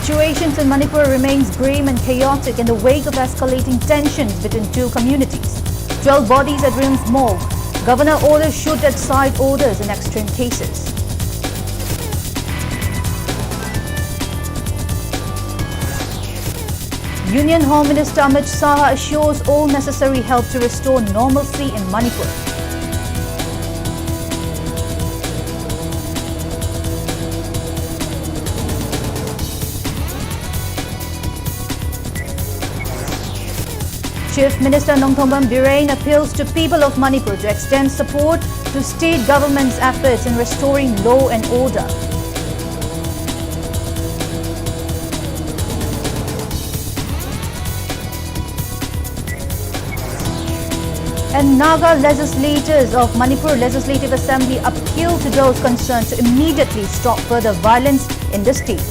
Situations in Manipur remains grim and chaotic in the wake of escalating tensions between two communities. 12 bodies at RIMS morgue. Governor orders shoot at side orders in extreme cases. Union Home Minister Amit Shah assures all necessary help to restore normalcy in Manipur. Chief Minister Nongthombam Birain appeals to people of Manipur to extend support to state government's efforts in restoring law and order. And Naga legislators of Manipur Legislative Assembly appeal to those concerned to immediately stop further violence in the state.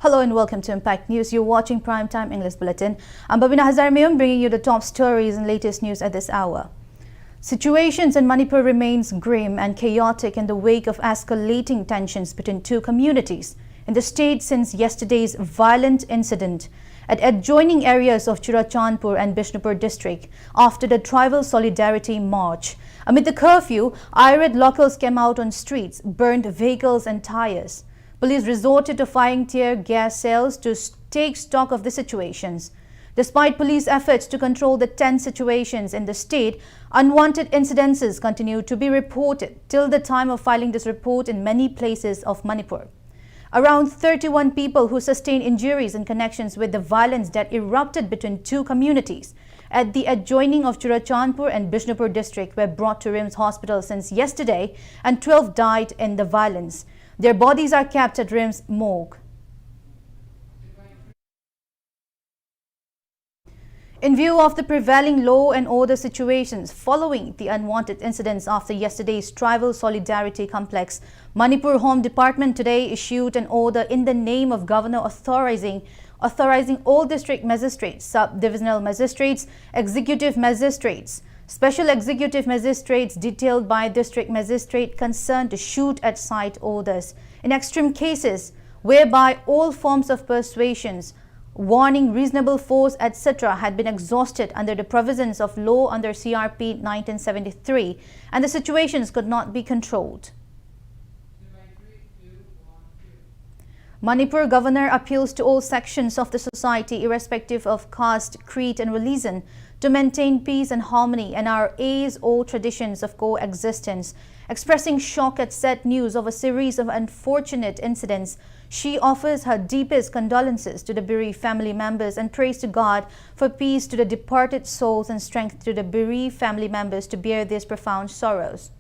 Hello and welcome to Impact News. You're watching Primetime English Bulletin. I'm BABINA HAJARIMAYUM bringing you the top stories and latest news at this hour. Situations in Manipur remains grim and chaotic in the wake of escalating tensions between two communities in the state since yesterday's violent incident at adjoining areas of Churachandpur and Bishnupur district after the Tribal Solidarity March. Amid the curfew, irate locals came out on streets, burned vehicles and tires. Police resorted to firing tear gas cells to take stock of the situations. Despite police efforts to control the tense situations in the state, unwanted incidences continue to be reported till the time of filing this report in many places of Manipur. Around 31 people who sustained injuries in connections with the violence that erupted between two communities at the adjoining of Churachandpur and Bishnupur district were brought to RIMS hospital since yesterday, and 12 died in the violence. Their bodies are kept at RIMS morgue. In view of the prevailing law and order situations following the unwanted incidents after yesterday's Tribal Solidarity Complex, Manipur Home Department today issued an order in the name of Governor authorizing all district magistrates, sub-divisional magistrates, executive magistrates, special executive magistrates detailed by district magistrate concerned to shoot at side orders in extreme cases whereby all forms of persuasions, warning, reasonable force, etc. had been exhausted under the provisions of law under CRP 1973 and the situations could not be controlled. Manipur Governor appeals to all sections of the society, irrespective of caste, creed and religion, to maintain peace and harmony and our age-old traditions of coexistence. Expressing shock at sad news of a series of unfortunate incidents, she offers her deepest condolences to the bereaved family members and prays to God for peace to the departed souls and strength to the bereaved family members to bear these profound sorrows.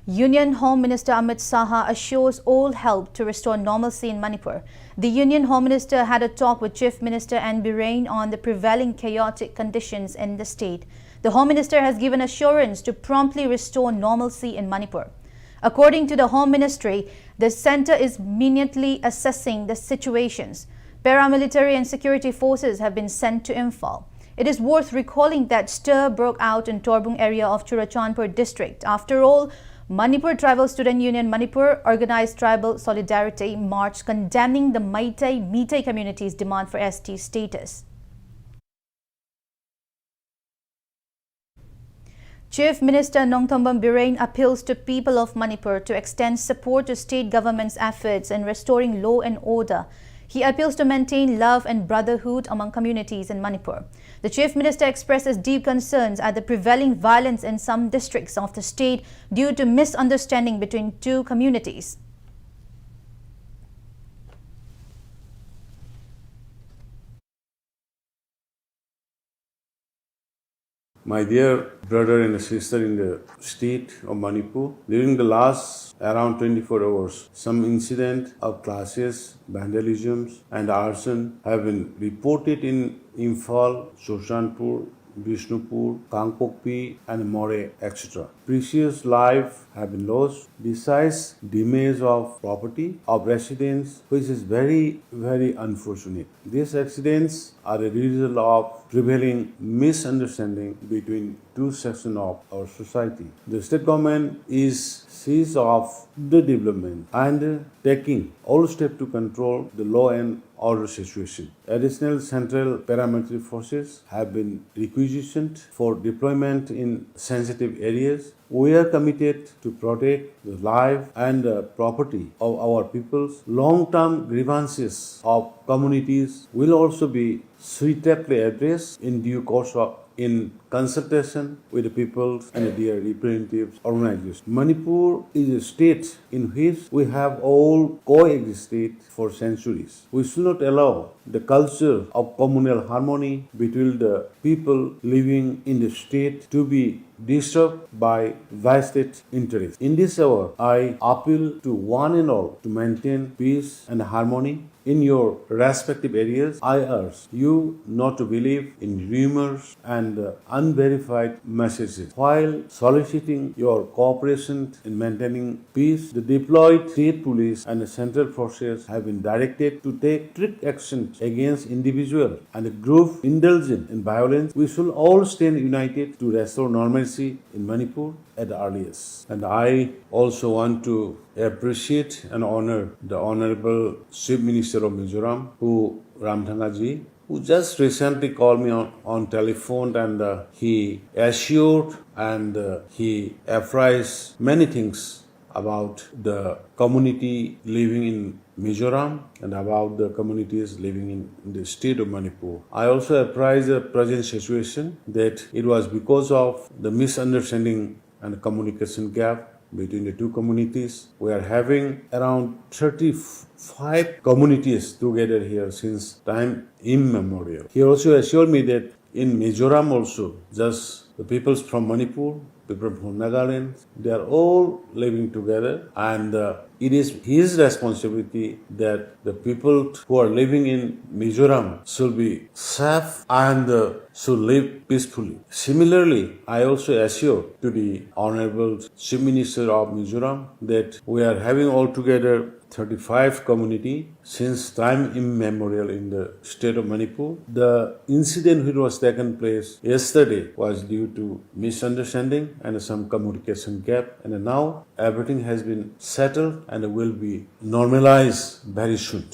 Union Home Minister Amit Shah assures all help to restore normalcy in Manipur. The Union Home Minister had a talk with Chief Minister N. Birain on the prevailing chaotic conditions in the state. The Home Minister has given assurance to promptly restore normalcy in Manipur. According to the Home Ministry, the centre is minutely assessing the situations. Paramilitary and security forces have been sent to Imphal. It is worth recalling that stir broke out in Torbung area of Churachandpur district. After all, Manipur Tribal Student Union Manipur organized Tribal Solidarity March condemning the Meitei community's demand for ST status. Chief Minister Nongthombam Birain appeals to people of Manipur to extend support to state government's efforts in restoring law and order. He appeals to maintain love and brotherhood among communities in Manipur. The Chief Minister expresses deep concerns at the prevailing violence in some districts of the state due to misunderstanding between two communities. My dear brother and sister in the state of Manipur, during the last around 24 hours, some incident of clashes, vandalism and arson have been reported in Imphal, Churachandpur, Bishnupur, Kangpokpi, and More, etc. Precious lives have been lost. Besides damage of property of residents, which is very, very unfortunate. These accidents are a result of prevailing misunderstanding between two sections of our society. The state government is seized of the development and taking all steps to control the law and order situation. Additional central paramilitary forces have been requisitioned for deployment in sensitive areas. We are committed to protect the life and property of our peoples. Long-term grievances of communities will also be suitably addressed in due course in consultation with the peoples and their representative organizations. Manipur is a state in which we have all coexisted for centuries. We should not allow the culture of communal harmony between the people living in the state to be disturbed by vested interests. In this hour, I appeal to one and all to maintain peace and harmony in your respective areas. I urge you not to believe in rumors and unverified messages. While soliciting your cooperation in maintaining peace, the deployed state police and the central forces have been directed to take strict action against individuals and the group indulgent in violence. We should all stand united to restore normalcy in Manipur at the earliest. And I also want to appreciate and honor the Honorable Chief Minister of Mizoram, Ramthangaji, who just recently called me on telephone, and he assured and he apprised many things about the community living in Mizoram and about the communities living in the state of Manipur. I also apprised the present situation that it was because of the misunderstanding and communication gap between the two communities. We are having around 35 communities together here since time immemorial. He also assured me that in Mizoram also, just the peoples from Manipur, people from Nagaland, they are all living together, and it is his responsibility that the people who are living in Mizoram should be safe and should live peacefully. Similarly, I also assure to the Honorable Chief Minister of Mizoram that we are having altogether 35 community since time immemorial in the state of Manipur. The incident which was taken place yesterday was due to misunderstanding and some communication gap, and now everything has been settled and will be normalized very soon.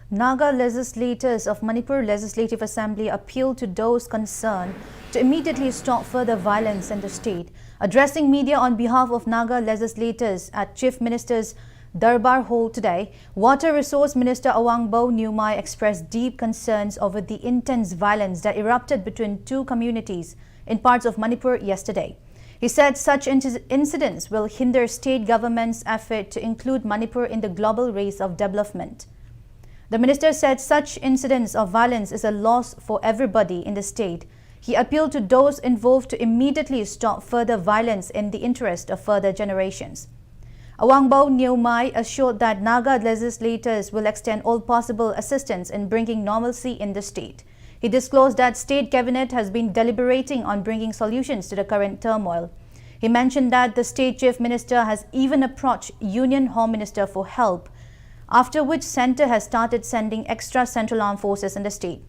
Naga legislators of Manipur Legislative Assembly appealed to those concerned to immediately stop further violence in the state. Addressing media on behalf of Naga legislators at Chief Minister's Darbar Hall today, Water Resource Minister Awangbo Nyumai expressed deep concerns over the intense violence that erupted between two communities in parts of Manipur yesterday. He said such incidents will hinder state government's effort to include Manipur in the global race of development. The minister said such incidents of violence is a loss for everybody in the state. He appealed to those involved to immediately stop further violence in the interest of further generations. Awangbo Nyumai assured that Naga legislators will extend all possible assistance in bringing normalcy in the state. He disclosed that state cabinet has been deliberating on bringing solutions to the current turmoil. He mentioned that the state chief minister has even approached Union Home Minister for help, after which centre has started sending extra central armed forces in the state.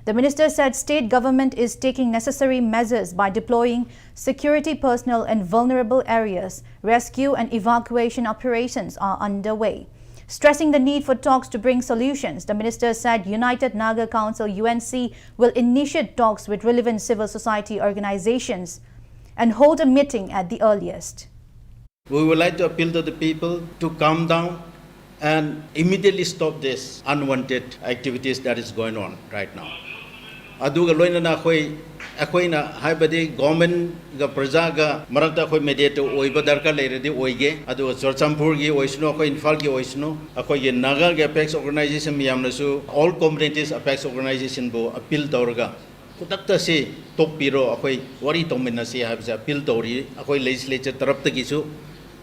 The minister said state government is taking necessary measures by deploying security personnel in vulnerable areas. Rescue and evacuation operations are underway. Stressing the need for talks to bring solutions, the minister said United Naga Council UNC will initiate talks with relevant civil society organizations and hold a meeting at the earliest. We would like to appeal to the people to calm down and immediately stop this unwanted activities that is going on right now. Aduga loinana akoina haibadi government ga praja ga marakta khoi mediate oiba darkar leiredi oige adu Churchampur gi oisno ko Infal gi oisno akoi ye Naga ga apex organization miyamna su all communities apex organization bo appeal tawraga kutakta se topiro akoi wari tongmina se habja appeal tawri akoi legislature tarapta gi su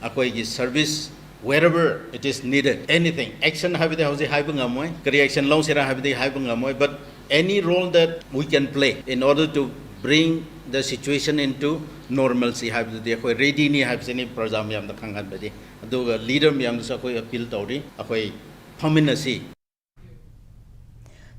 akoi gi service wherever it is needed, anything action habide hausi haiba ngamoi kari action long sera habide haiba ngamoi, but any role that we can play in order to bring the situation into normalcy. Ready ni program yam the leader yam appeal to Paminasi.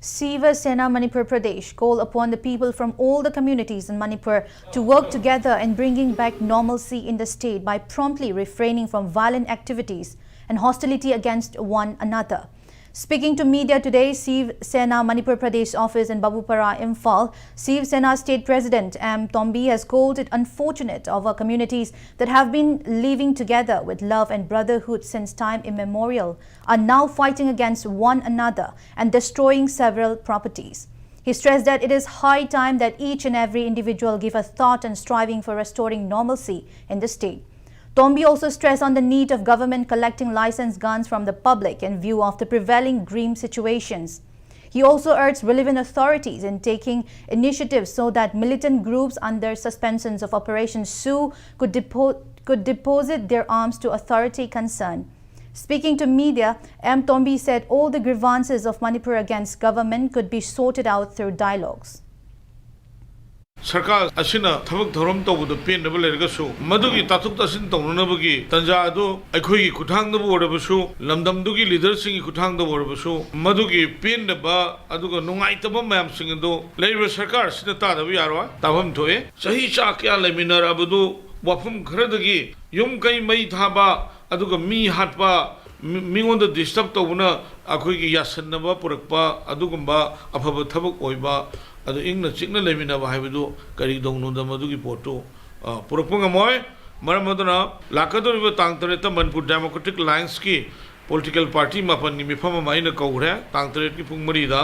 Siva Sena Manipur Pradesh call upon the people from all the communities in Manipur to work together in bringing back normalcy in the state by promptly refraining from violent activities and hostility against one another. Speaking to media today, Siva Sena Manipur Pradesh office in Babupara, Imphal, Siva Sena State President M. Tombi has called it unfortunate of our communities that have been living together with love and brotherhood since time immemorial are now fighting against one another and destroying several properties. He stressed that it is high time that each and every individual give a thought and striving for restoring normalcy in the state. Tombi also stressed on the need of government collecting licensed guns from the public in view of the prevailing grim situations. He also urged relevant authorities in taking initiatives so that militant groups under suspensions of Operation Sue could deposit their arms to authority concerned. Speaking to media, M. Tombi said all the grievances of Manipur against government could be sorted out through dialogues. Sarkar asina thabak thorom tawbudu pen na lergasu madugi tatuk tasin tawrunabagi tanja adu aikhoi kuthang da borabasu lamdam dugi leader singi kuthang da borabasu madugi pen na ba aduga nungai taba mayam sing adu leiba sarkar sina ta da yarwa tabam thoe sahi cha kya leminar abudu wafum khradagi yum kai mai thaba aduga mi hatba mingonda disturb tawuna akhoi gi yasanaba purakpa adugumba afaba thabak oiba adu ingna chikna lemina ba haibudu kari dongnu da madugi porto purakpunga moy maramaduna lakadoriba tangtare ta Manipur Democratic Alliance ki political party mapan ni mifama maina kaure tangtare ki pungmari da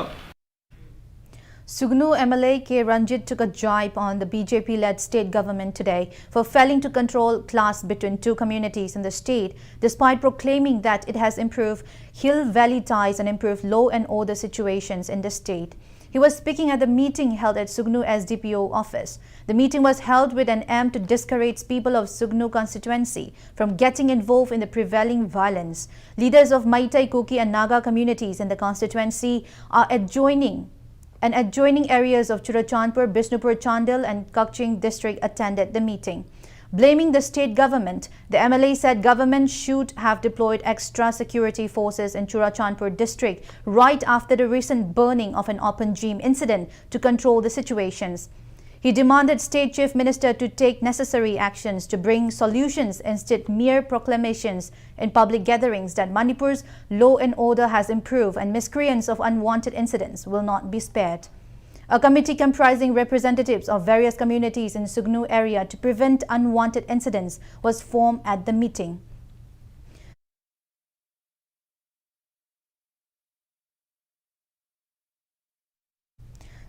Sugnu MLA K. Ranjit took a jibe on the BJP-led state government today for failing to control clash between two communities in the state, despite proclaiming that it has improved hill valley ties and improved law and order situations in the state. He was speaking at the meeting held at Sugnu SDPO office. The meeting was held with an aim to discourage people of Sugnu constituency from getting involved in the prevailing violence. Leaders of Maitai, Kuki and Naga communities in the constituency are adjoining areas of Churachandpur, Bishnupur, Chandil and Kakching district attended the meeting. Blaming the state government, the MLA said government should have deployed extra security forces in Churachandpur district right after the recent burning of an open gym incident to control the situations. He demanded State Chief Minister to take necessary actions to bring solutions instead mere proclamations in public gatherings that Manipur's law and order has improved and miscreants of unwanted incidents will not be spared. A committee comprising representatives of various communities in Sugnu area to prevent unwanted incidents was formed at the meeting.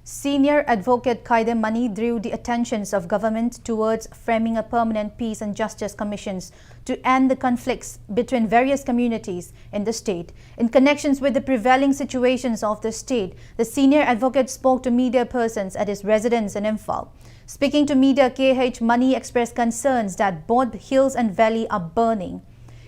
Senior Advocate Kaidem Mani drew the attentions of government towards framing a permanent peace and justice commissions to end the conflicts between various communities in the state. In connections with the prevailing situations of the state, the senior advocate spoke to media persons at his residence in Imphal. Speaking to media, KH Mani expressed concerns that both hills and valley are burning.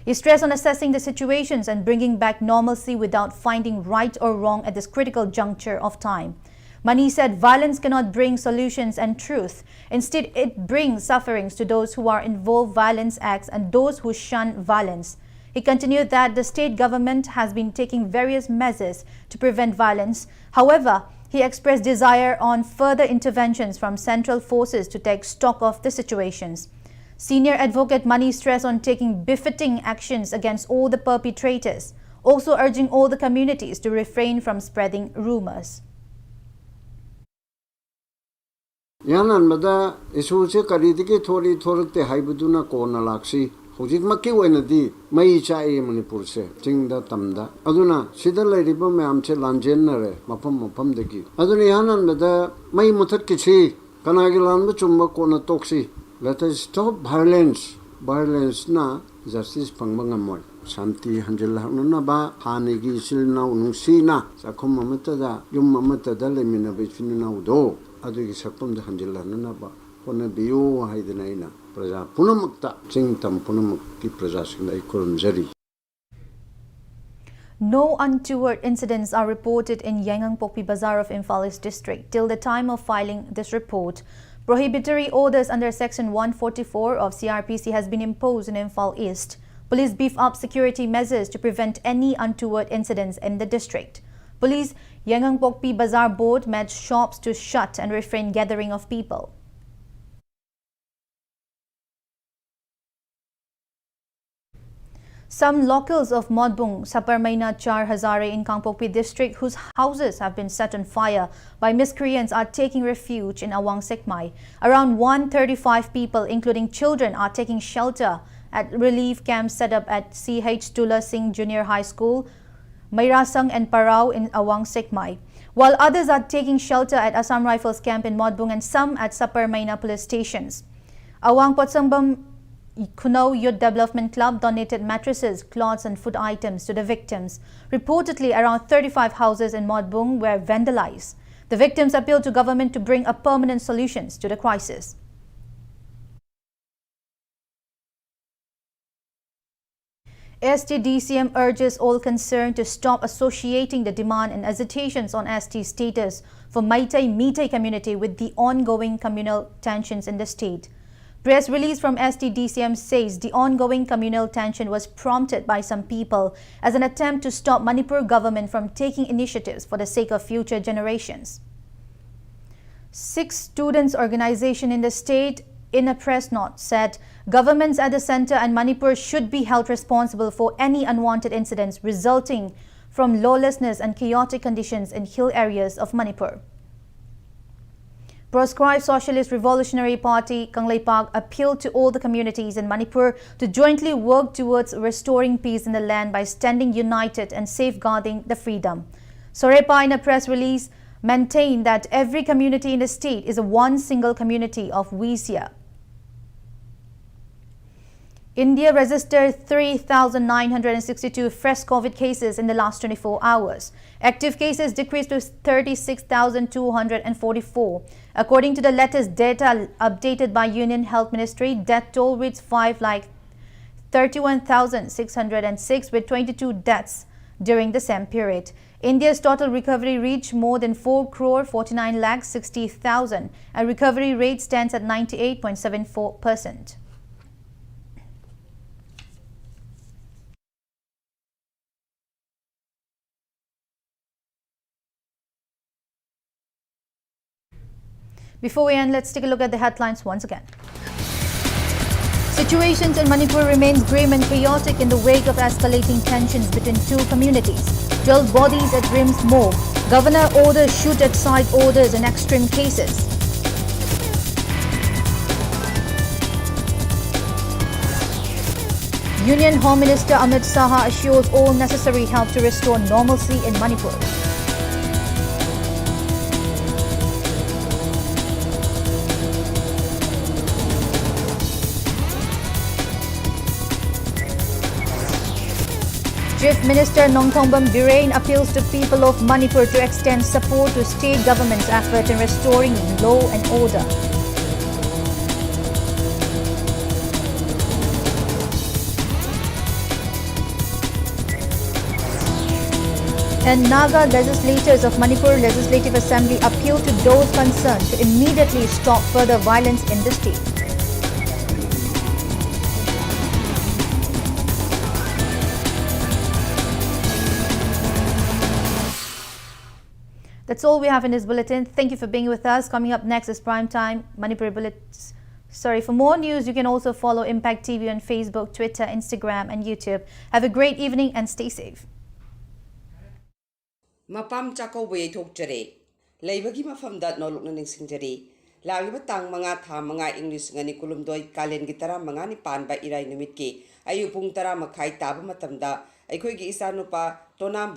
He stressed on assessing the situations and bringing back normalcy without finding right or wrong at this critical juncture of time. Mani said violence cannot bring solutions and truth. Instead, it brings sufferings to those who are involved violence acts and those who shun violence. He continued that the state government has been taking various measures to prevent violence. However, he expressed desire on further interventions from central forces to take stock of the situations. Senior Advocate Mani stressed on taking befitting actions against all the perpetrators, also urging all the communities to refrain from spreading rumors. Yanan mada isu se karidiki thori thorukte haibuduna kona laksi hojik makki oina di mai chai Manipur se chingda tamda aduna sida lairiba mayam che lanjen na re mapam deki aduna yanan mada mai muthak kichi kanagi lanba chumba kona toksi let us stop violence na justice phangba ngamoi Santi Hanjil Hanuna ba Hanigi Silna Unusina Sakum Matada Yum Mamata Dalemina Bichinina Udo Adu Sakum the Hanjila Nunaba Pona Bio Haidenaina Praja Punamakta Chingtam Punamaki Prajas in the Ikurum Zeri. No untoward incidents are reported in Yangang-Pokpi Bazaar of Imphal East District till the time of filing this report. Prohibitory orders under Section 144 of CRPC has been imposed in Imphal East. Police beef up security measures to prevent any untoward incidents in the district. Police Yangang-Pokpi Bazaar Board met shops to shut and refrain gathering of people. Some locals of Modbung, Saparmaina Char Hazare in Kangpokpi district whose houses have been set on fire by miscreants are taking refuge in Awang Sekmai. Around 135 people including children are taking shelter at relief camps set up at CH Tula Singh Junior High School, Mairasang and Parao in Awang Sekmai, while others are taking shelter at Assam Rifles camp in Modbung and some at Saparmaina police stations. Awang Potsangbam Kuno Youth Development Club donated mattresses, cloths and food items to the victims. Reportedly, around 35 houses in Modbung were vandalized. The victims appealed to government to bring a permanent solutions to the crisis. ST-DCM urges all concerned to stop associating the demand and agitations on ST status for Meitei community with the ongoing communal tensions in the state. Press release from ST-DCM says the ongoing communal tension was prompted by some people as an attempt to stop Manipur government from taking initiatives for the sake of future generations. 6 students' organization in the state, in a press note, said governments at the center and Manipur should be held responsible for any unwanted incidents resulting from lawlessness and chaotic conditions in hill areas of Manipur. Proscribed Socialist Revolutionary Party Kangleipak appealed to all the communities in Manipur to jointly work towards restoring peace in the land by standing united and safeguarding the freedom. Sorepa, in a press release, maintained that every community in the state is one single community of Wisya. India registered 3,962 fresh COVID cases in the last 24 hours. Active cases decreased to 36,244. According to the latest data updated by Union Health Ministry, death toll reached 5,31,606 with 22 deaths during the same period. India's total recovery reached more than 4,49,60,000 and recovery rate stands at 98.74%. Before we end, let's take a look at the headlines once again. Situations in Manipur remains grim and chaotic in the wake of escalating tensions between 2 communities. 12 bodies at Rims Morgue. Governor orders shoot at side orders in extreme cases. Union Home Minister Amit Saha assures all necessary help to restore normalcy in Manipur. Chief Minister Nongthongbam Birain appeals to people of Manipur to extend support to state government's effort in restoring law and order. And Naga legislators of Manipur Legislative Assembly appeal to those concerned to immediately stop further violence in the state. That's all we have in this bulletin. Thank you for being with us. Coming up next is Prime Time Manipur Bullets. For more news, you can also follow Impact TV on Facebook, Twitter, Instagram, and YouTube. Have a great evening and stay safe. Mapam chako way talk jare. Laibagi mafam that no look no jare. Lagi batang mga tha mga English ngani kulum doi kalen gitara mga ni pan ba iray numit ki. Ayu pung tara makai taba matamda. Ay koy gi isa no pa tonam